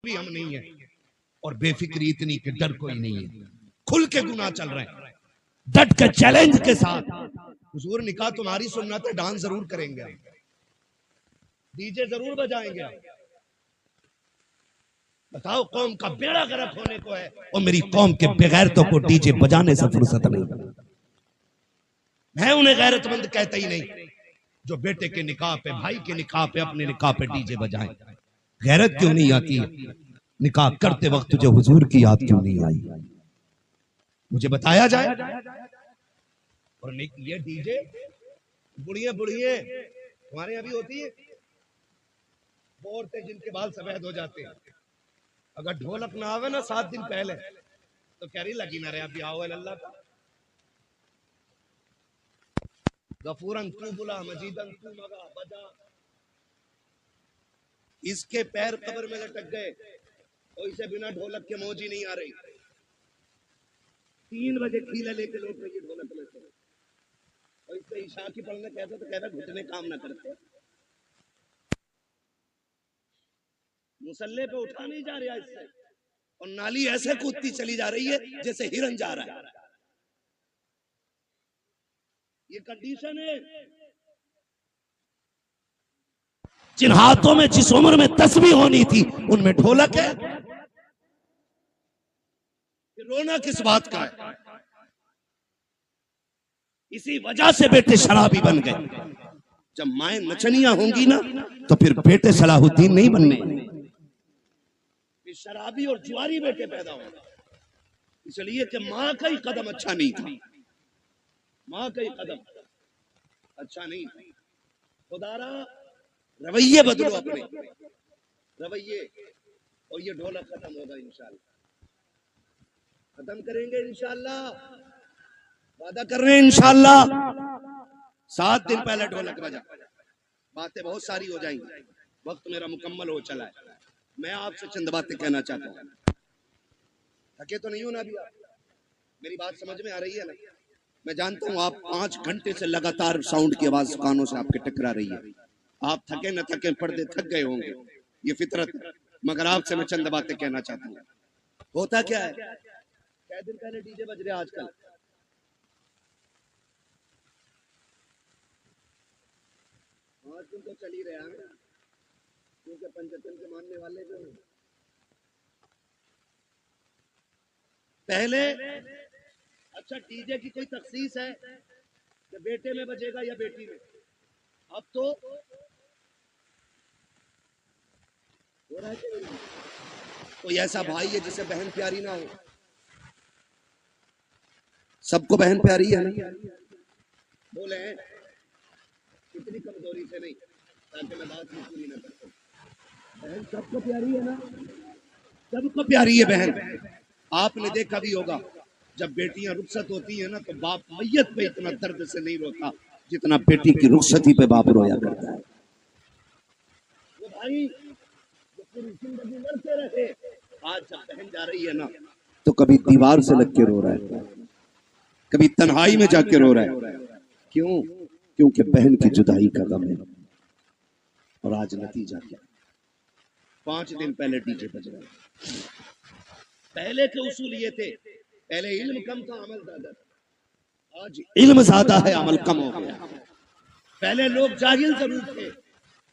भी हम नहीं है और बेफिक्री इतनी कि डर कोई नहीं है, खुल के गुनाह चल रहे हैं, डट के चैलेंज के साथ। हुजूर निकाह तुम्हारी सुन्नत है, डांस जरूर करेंगे, डीजे जरूर बजाएंगे। बताओ, कौम का बेड़ा गर्क होने को है और मेरी कौम के बेगैरतों को डीजे बजाने से फुर्सत नहीं। मैं उन्हें गैरतमंद कहता ही नहीं जो बेटे के निकाह पे, भाई के निकाह पे, अपने निकाह पे डीजे बजाएं। गैरत क्यों नहीं आती है? निकाह करते वक्त तुझे हुजूर की याद क्यों नहीं आई? मुझे बताया जाए। और ये डीजे बुढ़िया बुढ़िए हमारे यहाँ भी होती है, वो औरतें जिनके बाल सफेद हो जाते हैं, अगर ढोलक ना आवे ना 7 दिन पहले तो कह रही लगी ना रहे अभी आओ अल्लाह का। गफूरन तू बुला, मजीदन तू मगा बजा। इसके पैर कब्र में लटक गए और इसे बिना ढोलक के मौज ही नहीं आ रही। 3 बजे खीला लेके लौट रही है ढोलक लेके, और इससे ईशा की पढ़ने कहते तो कहता घुटने काम ना करते। मुसल्ले पे उठा नहीं जा रहा इससे, और नाली ऐसे कूदती चली जा रही है जैसे हिरन जा रहा है। ये कंडीशन है। जिन हाथों में जिस उम्र में तस्बीह होनी थी उनमें ढोलक है, रोना किस बात का है? इसी वजह से बेटे शराबी बन गए। जब माएं नचनियां होंगी ना तो फिर बेटे सलाहुद्दीन नहीं बनने, शराबी और जुआरी बेटे पैदा होंगे। इसलिए कि माँ का ही कदम अच्छा नहीं था, माँ का ही कदम अच्छा नहीं था। खुदारा रवैये बदलो, अपने रवैये, और ये ढोलक खत्म होगा इंशाल्लाह। खत्म करेंगे इंशाल्लाह, वादा कर रहे हैं इंशाल्लाह। 7 दिन पहले ढोलक बजा, बातें बहुत सारी हो जाएंगी, वक्त मेरा मुकम्मल हो चला है। मैं आपसे चंद बातें कहना चाहता हूँ। थके तो नहीं हो ना अभी आप? मेरी बात समझ में आ रही है ना? मैं जानता हूँ आप 5 घंटे से लगातार साउंड की आवाज कानों से आपके टकरा रही है। आप थके न थके, पर्दे थक गए होंगे, ये फितरत। मगर आपसे मैं चंद बातें कहना चाहता हूँ। होता क्या है, क्या दिन पहले डीजे बज रहे आजकल, आज दिन तो चल ही रहा है, क्योंकि पंचतन के मानने वाले जो हैं पहले। अच्छा, डीजे की कोई तखसीस है कि बेटे में बजेगा या बेटी में? अब तो हो रहा है कि कोई ऐसा भाई है जिसे बहन प्यारी ना हो? सबको बहन प्यारी है ना? बोले इतनी कमजोरी से नहीं, ताकि मैं बात पूरी ना कर सकूं। बहन सबको प्यारी है ना? सबको प्यारी है बहन। आपने देखा भी होगा जब बेटियां रुखसत होती है ना तो बाप मैयत पे इतना दर्द से नहीं रोता जितना बेटी की रुखसती पे बाप रोया करता है। वो भाई जो पूरी जिंदगी लड़ते रहे, आज जब बहन जा रही है ना तो कभी दीवार से लग के रो रहा है, कभी तन्हाई में जाके रो रहा है। क्यों? क्योंकि बहन की जुदाई का गम है। और आज नतीजा क्या? 5 दिन पहले डीजे बज रहा है। पहले के उसूल ये थे, पहले इल्म कम था अमल ज्यादा था, आज इल्म ज्यादा है अमल कम हो गया। पहले लोग जाहिल जरूर थे,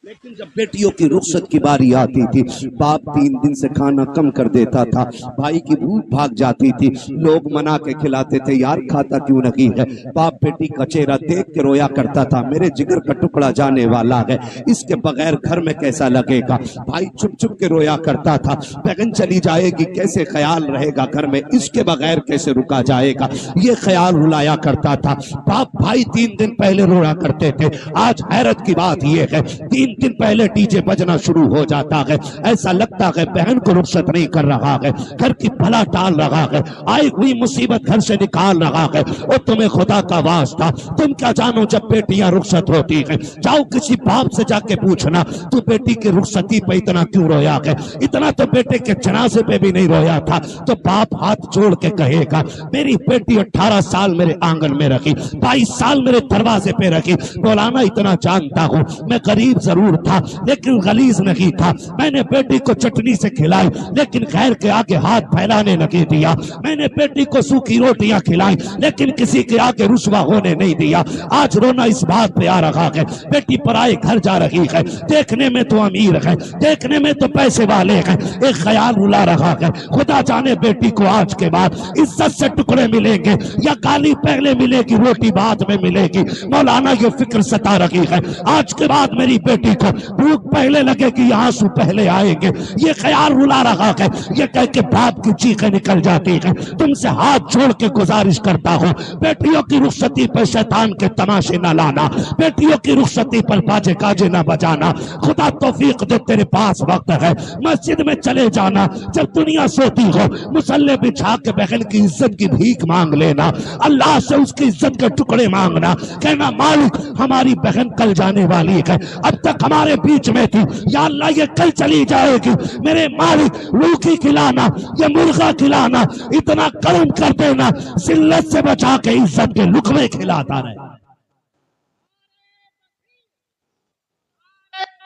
लेकिन जब बेटियों की रुखसत की बारी आती थी, बाप 3 दिन से खाना कम कर देता था, भाई की भूख भाग जाती थी, लोग मना के खिलाते थे, यार खाता क्यों नहीं है? बाप बेटी का चेहरा देख के रोया करता था, मेरे जिगर का टुकड़ा जाने वाला है, इसके बगैर घर में कैसा लगेगा? भाई चुप चुप के रोया करता था, बहन चली जाएगी कैसे ख्याल रहेगा घर में, इसके बगैर कैसे रुका जाएगा, ये ख्याल रुलाया करता था। बाप भाई 3 दिन पहले रोया करते थे। आज हैरत की बात यह है, 3 दिन पहले डीजे बजना शुरू हो जाता है। ऐसा लगता है बहन को रुखसत नहीं कर रहा है, घर की भला टाल रहा है, आई हुई मुसीबत घर से निकाल रहा है। और तुम्हें खुदा का वास्ता, तुम क्या जानो जब बेटियां रुखसत होती हैं? जाओ किसी बाप से जाके पूछना, तू बेटी की रुखसती पे इतना क्यों रोया है? इतना तो बेटे के जनाजे पे भी नहीं रोया था। तो बाप हाथ जोड़ के कहेगा, मेरी बेटी 18 साल मेरे आंगन में रखी, 22 साल मेरे दरवाजे पे रखी। मौलाना इतना जानता हूं, मैं गरीब जरूर जरूर था लेकिन गलीज नहीं था। मैंने बेटी को चटनी से खिलाई लेकिन गैर के आगे हाथ फैलाने नहीं दिया। मैंने बेटी को सूखी रोटियां खिलाई लेकिन किसी के आगे रुसवा होने नहीं दिया। आज रोना इस बात पे आ रहा है, बेटी पराए घर जा रही है, देखने में तो अमीर है, देखने में तो पैसे वाले हैं, एक ख्याल रुला रहा है, खुदा जाने बेटी को आज के बाद इज्जत से टुकड़े मिलेंगे या गाली पहले मिलेगी रोटी बाद में मिलेगी। मौलाना ये फिक्र सता रही है, आज के बाद मेरी बेटी को भूख पहले लगेगी या आंसू पहले आएंगे, ये ख्याल रुला रहा है। ये कह के बाप की चीखें निकल जाती है। तुमसे हाथ जोड़ के गुजारिश करता हूँ, बेटियों की रुखसती पर शैतान के तमाशे न लाना, बेटियों की रुखसती पर बाजे गाजे न बजाना। खुदा तौफीक दे, तेरे पास वक्त है, मस्जिद में चले जाना, जब दुनिया सोती हो मुसल्ले बिछा के बहन की इज्जत की भीख मांग लेना, अल्लाह से उसकी इज्जत के टुकड़े मांगना, कहना मालिक हमारी बहन कल जाने वाली है, अब तक हमारे बीच में थी, या अल्लाह ये कल चली जाएगी, मेरे मालिक रूखी खिलाना या मुर्गा खिलाना, इतना कर्म कर देना जिल्लत से बचा के इज्जत के लुकमे खिलाता रहे।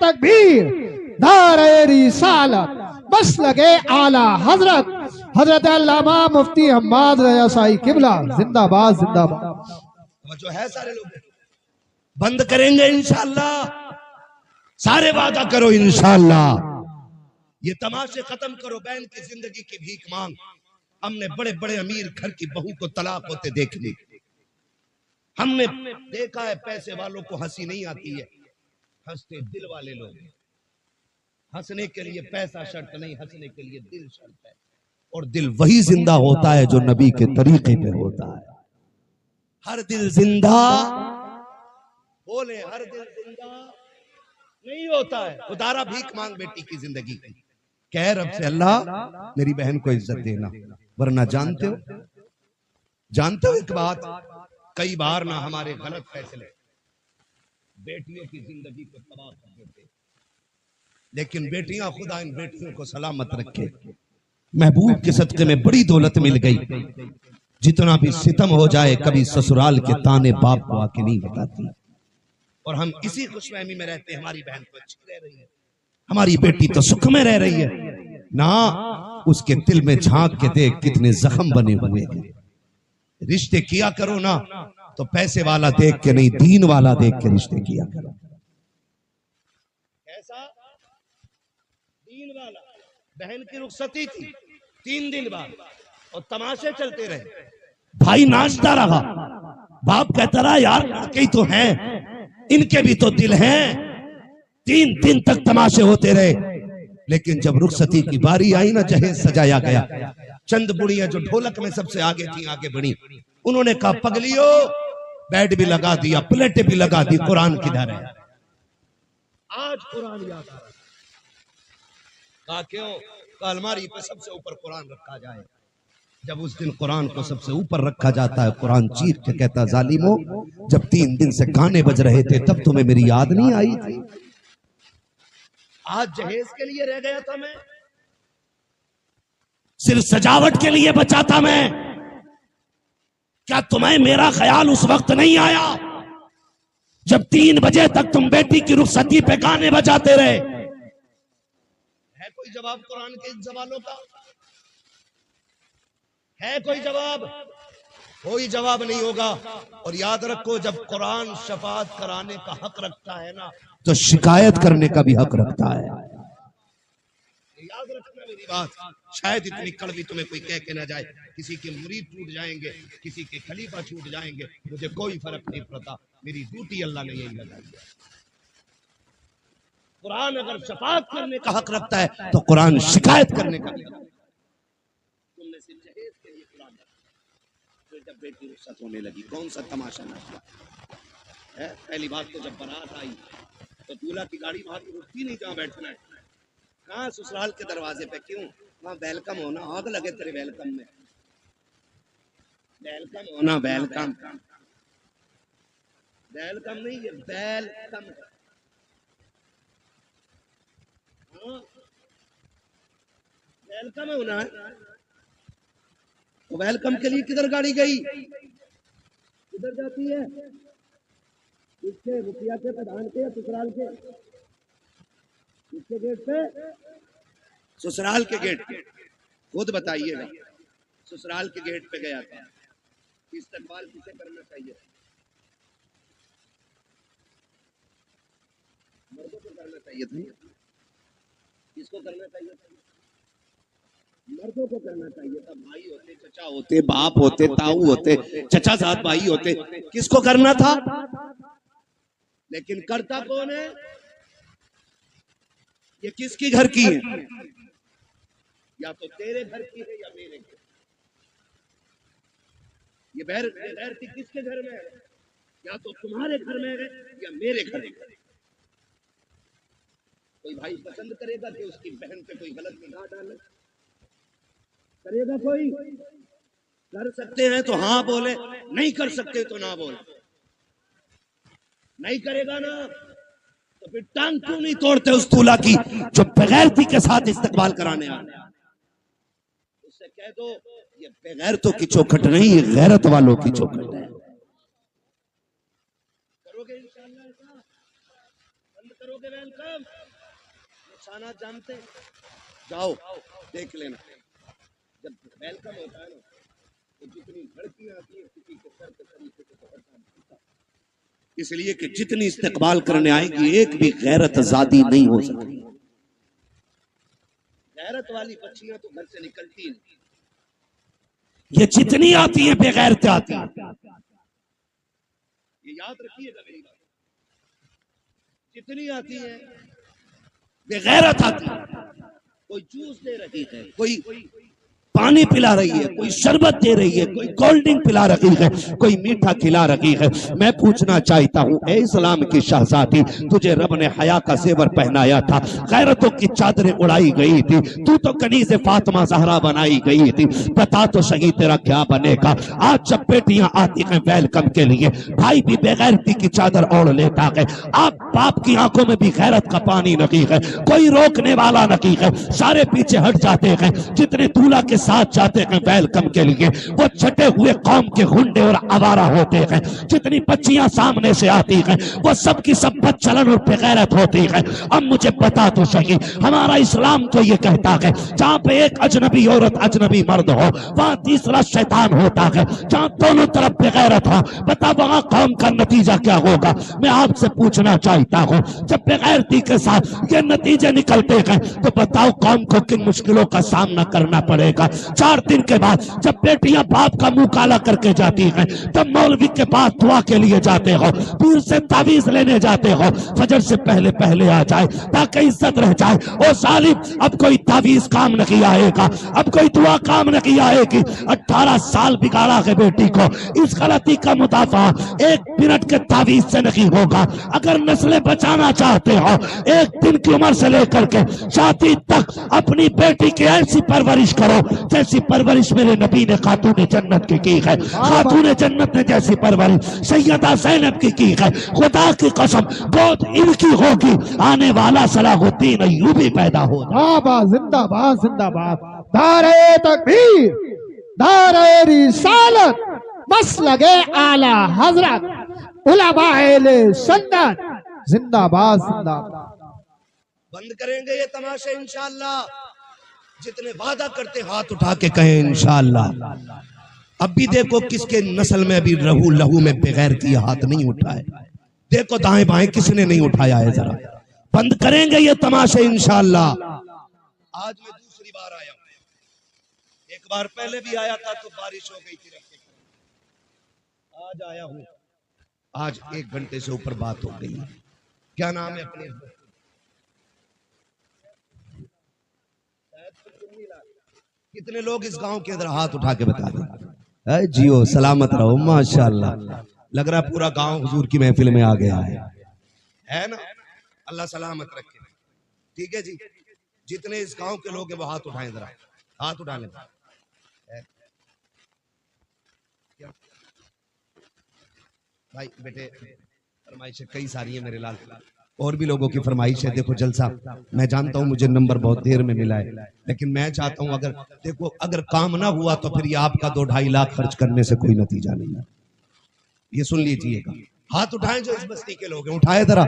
तकबीर, नारे रिसालत, बस लगे आला हजरत हजरत अल्लामा मुफ्ती हम्माद रजा साई किबला जिंदाबाद जिंदाबाद। जो है सारे लोग बंद करेंगे इंशाअल्लाह, सारे वादा करो इंशाअल्लाह। ये तमाशे खत्म करो, बहन की जिंदगी की भीख मांग। हमने बड़े बड़े अमीर घर की बहू को तलाक होते देख ली, हमने देखा है पैसे वालों को हंसी नहीं आती है, हंसते दिल वाले लोग। हंसने के लिए पैसा शर्त नहीं, हंसने के लिए दिल शर्त है, और दिल वही जिंदा होता है जो नबी के तरीके पे होता है। हर दिल जिंदा बोले, हर दिल जिंदा नहीं होता है। खुदारा भीख मांग बेटी की जिंदगी की, कह रब से अल्लाह मेरी बहन को इज्जत देना, वरना जानते हो एक बात, कई बार ना हमारे गलत फैसले बेटियों की जिंदगी को तबाह कर देते, लेकिन बेटियां, खुदा इन बेटियों को सलामत रखे। महबूब के सदके में बड़ी दौलत मिल गई, जितना भी सितम हो जाए कभी ससुराल के ताने बाप को आके नहीं बताती, और हम इसी खुशफहमी में रहते हैं हमारी बहन तो अच्छी रह रही है, हमारी बेटी तो सुख में रह रही है ना। उसके दिल में झांक के देख कितने जख्म बने हुए हैं। रिश्ते किया करो ना तो पैसे वाला देख के नहीं, दीन वाला देख के रिश्ते किया करो। कैसा दीन वाला? बहन की रुखसती थी 3 दिन बाद और तमाशे चलते रहे, भाई नाचता रहा, बाप कहता रहा यार लड़के ही तो हैं, इनके भी तो दिल हैं। 3 दिन तक तमाशे होते रहे, लेकिन जब रुखसती की बारी आई ना, जहेज सजाया गया, चंद बुढ़ियां जो ढोलक में सबसे आगे थी आगे बढ़ी, उन्होंने कहा पगलियो, बेड भी लगा दिया, प्लेटें भी लगा दी, कुरान किधर है? आज कुरान याद आ रहा। कहा क्यों? अलमारी पे सबसे ऊपर कुरान रखा जाए। जब उस दिन कुरान को सबसे ऊपर रखा जाता है, कुरान चीख के कहता जालिमो, जब 3 दिन से गाने बज रहे थे तब तुम्हें मेरी याद नहीं आई थी? आज जहेज के लिए रह गया था मैं, सिर्फ सजावट के लिए बचा था मैं। क्या तुम्हें मेरा ख्याल उस वक्त नहीं आया जब 3 बजे तक तुम बेटी की रुखसती पे गाने बजाते रहे? है कोई जवाब कुरान के इन सवालों का? है कोई जवाब? कोई जवाब नहीं होगा। और याद रखो, जब कुरान शफाअत कराने का हक रखता है ना, तो शिकायत करने का भी हक रखता है। याद रखना मेरी बात, शायद इतनी कड़वी तुम्हें कोई कह के ना जाए, किसी के मुरीद टूट जाएंगे, किसी के खलीफा छूट जाएंगे, मुझे कोई फर्क नहीं पड़ता, मेरी ड्यूटी अल्लाह ने यही लगाई है। कुरान अगर शफाअत करने का हक रखता है तो कुरान शिकायत करने का भी हक। तुमने सिर्फ जहेज के लिए कुरान रखा, फिर जब बेटी रुखसत होने लगी, कौन सा तमाशा ना है? पहली बात तो जब बारात आई तो दूल्हा की गाड़ी वहां तो रुकती नहीं जहां बैठना है। कहाँ? ससुराल के दरवाजे पे। क्यों? वहां वेलकम होना, आग लगे तेरे वेलकम में। वेलकम होना, वेलकम, वेलकम नहीं, ये वेलकम। वेलकम होना है तो वेलकम के लिए किधर गाड़ी गई? किधर जाती है? किसके? मुखिया के, प्रधान के या ससुराल के? किसके गेट पे? ससुराल के गेट पे। खुद बताइएगा, ससुराल के गेट पे गया था, इस्तकबाल किसे करना चाहिए? मर्दों को करना चाहिए था। किसको करना चाहिए था? मर्दों को करना चाहिए था। भाई होते, चचा होते, बाप होते, ताऊ होते, चचा साथ भाई होते, किसको करना था? लेकिन करता कौन है? ये किसकी घर की है? या तो तेरे घर की है या मेरे घर। ये बेगैरती किसके घर में है? या तो तुम्हारे घर में है या मेरे घर में। कोई भाई पसंद करेगा कि उसकी बहन पे कोई गलत निगाह डाले? करेगा कोई? कर सकते हैं तो हाँ बोले, नहीं कर सकते तो ना बोले। नहीं करेगा ना तो फिर टांग क्यों नहीं तोड़ते उस दूल्हा की जो बेगैरती के साथ इस्तकबाल कराने आ रहे? उससे कह दो ये बेगैरतों की चौखट नहीं, ये गैरत वालों की चौखट है। करोगे इंशाअल्लाह ऐसा? बंद करोगे वेलकम? निशाना जानते? जाओ देख लेना, जब वेलकम होता है ना तो जितनी लड़कियां आती है किसी के सर पे तरीके से इसलिए कि जितनी इस्तकबाल करने आएगी एक भी गैरत आजादी नहीं हो सकती। गैरत वाली बच्चियां तो घर से निकलती नहीं, ये जितनी आती है बेगैरत आती है। ये याद रखिएगा मेरी बात, जितनी आती है बेगैरत आती है। कोई जूस दे रही है, कोई पानी पिला रही है, कोई शरबत दे रही है, कोई कोल्ड ड्रिंक पिला रही है, कोई मीठा खिला रही है। मैं पूछना चाहता हूँ, ए इस्लाम की शहजादी, तुझे रब ने हया का जेवर पहनाया था, गैरतों की चादरें उड़ाई गई थी, तू तो कनीज़ फातिमा ज़हरा बनाई गई थी, बता तो सही तेरा क्या बनेगा? आज जब बेटियां आती हैं वेलकम के लिए, भाई भी बेगैरती की चादर ओढ़ लेता है। आप बाप की आंखों में भी गैरत का पानी नहीं है, कोई रोकने वाला नहीं है, सारे पीछे हट जाते हैं। जितने दूल्हा के साथ जाते हैं वेलकम के लिए वो छटे हुए कौम के गुंडे और आवारा होते हैं। जितनी बच्चियां सामने से आती हैं वो सब की सब बदचलन और बेगैरत होती है। अब मुझे बता तो सही, हमारा इस्लाम तो ये कहता है जहां पे एक अजनबी औरत अजनबी मर्द हो वहां तीसरा शैतान होता है, जहां दोनों तरफ बेगैरत हो, बता वहां कौम का नतीजा क्या होगा? मैं आपसे पूछना चाहता हूं, जब बेगैरती के साथ ये नतीजे निकलते हैं तो बताओ कौम को किन मुश्किलों का सामना करना पड़ेगा? 4 दिन के बाद जब बेटियां बाप का मुंह काला करके जाती हैं तब मौलवी के पास दुआ के लिए जाते हो, पीर से तावीज लेने जाते हो, फजर से पहले पहले आ जाए ताकि इज्जत रह जाए। ओ सालिम, अब कोई तावीज काम नहीं आएगा, अब कोई दुआ काम नहीं आएगी। 18 साल बिगाड़ा है बेटी को, इस गलती का मुदाफा 1 मिनट के तावीज से नहीं होगा। अगर नस्लें बचाना चाहते हो, 1 दिन की उम्र से लेकर के शादी तक अपनी बेटी की ऐसी परवरिश करो जैसी परवरिश मेरे नबी ने खातून जन्नत की है। खातून जन्नत ने जैसी परवरिश सैयदा ज़ैनब की है। खुदा की कसम गोद इनकी होगी, आने वाला सलाहुद्दीन अय्यूबी पैदा होगा। जिंदाबाद जिंदाबाद, नारे तकबीर, नारे रिसालत, मसलके आला हजरत उलमाए सुन्नत, जिंदाबाद जिंदाबाद। बंद करेंगे ये तमाशे इंशाअल्लाह। जितने वादा करते हाथ उठा के कहें इंशाअल्लाह। अब भी देखो किसके नस्ल में अभी लहू में बेगैरती हाथ नहीं उठाए। देखो दाएं बाएं किसने नहीं उठाया है, जरा बंद करेंगे ये तमाशे इंशाअल्लाह। आज मैं दूसरी बार आया हूं, एक बार पहले भी आया था तो बारिश हो गई थी। आज आया हूं, आज 1 घंटे से ऊपर बात हो गई। क्या नाम है अपने? कितने लोग इस गांव के अंदर हाथ उठा के बता दें? जियो सलामत रहो, माशाअल्लाह। लग रहा पूरा गांव हुजूर की महफिल में आ गया है ना? अल्लाह सलामत रखे। ठीक है जी, जितने इस गांव के लोग हैं वो हाथ उठाएं, जरा हाथ उठा लें। भाई बेटे फरमाइश कई सारी है मेरे लाल, और भी लोगों की फरमाइश है। देखो जलसा, मैं जानता हूं मुझे नंबर बहुत देर में मिला है, लेकिन मैं चाहता हूं अगर देखो अगर काम ना हुआ तो फिर ये आपका 2-2.5 लाख खर्च करने से कोई नतीजा नहीं है। ये सुन लीजिएगा, हाथ उठाएं जो इस बस्ती के लोग हैं, उठाए जरा।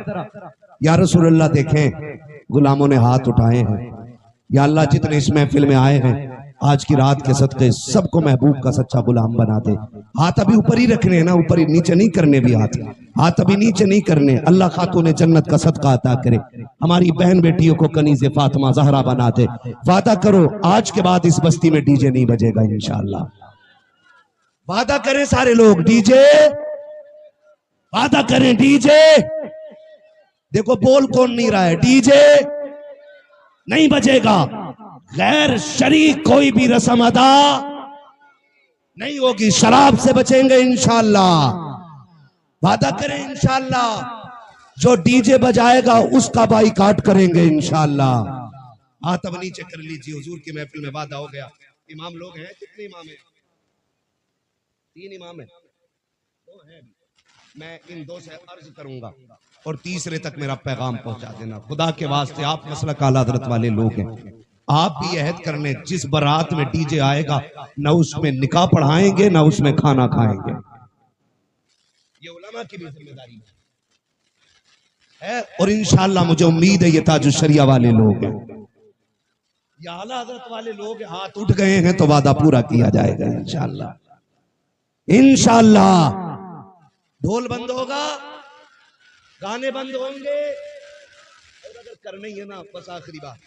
या रसूल अल्लाह, देखें गुलामों ने हाथ उठाए हैं। या अल्लाह, जितने इस महफिल में आए हैं आज की रात के सदके सबको महबूब का सच्चा गुलाम बना दे। हाथ अभी ऊपर ही रखने हैं ना, ऊपर ही, नीचे नहीं करने भी हाथ अभी नीचे नहीं करने। अल्लाह खातून जन्नत का सदका अता करे, हमारी बहन बेटियों को कनीज़े फातिमा ज़हरा बना दे। वादा करो आज के बाद इस बस्ती में डीजे नहीं बजेगा इंशाअल्लाह। वादा करें सारे लोग, डीजे, वादा करें डीजे। देखो बोल कौन नहीं रहा है, डीजे नहीं बजेगा। गैर शरीक कोई भी रस्म अदा नहीं होगी। शराब से बचेंगे इंशाअल्लाह। वादा करें इंशाअल्लाह। जो डीजे बजाएगा उसका बाइकाट करेंगे इंशाअल्लाह। हाथ अब नीचे कर लीजिए, हुजूर की महफिल में वादा हो गया। इमाम लोग हैं, कितने इमाम हैं? 3 इमाम हैं, 2 हैं। मैं इन 2 से अर्ज करूंगा और तीसरे तक मेरा पैगाम पहुंचा देना। खुदा के वास्ते, आप मसलक आला हज़रत वाले लोग हैं, आप भी अहद कर लें जिस बारात में डीजे आएगा न उसमें निकाह पढ़ाएंगे न उसमें खाना खाएंगे। ये उलमा की भी जिम्मेदारी है। और इंशाअल्लाह मुझे उम्मीद है ये ताजुश शरिया वाले लोग हैं, या आला हज़रत वाले लोग हाथ उठ गए हैं तो वादा पूरा किया जाएगा इंशाअल्लाह। इंशाअल्लाह ढोल बंद होगा, गाने बंद होंगे, और अगर करना ही है ना, बस आखिरी बात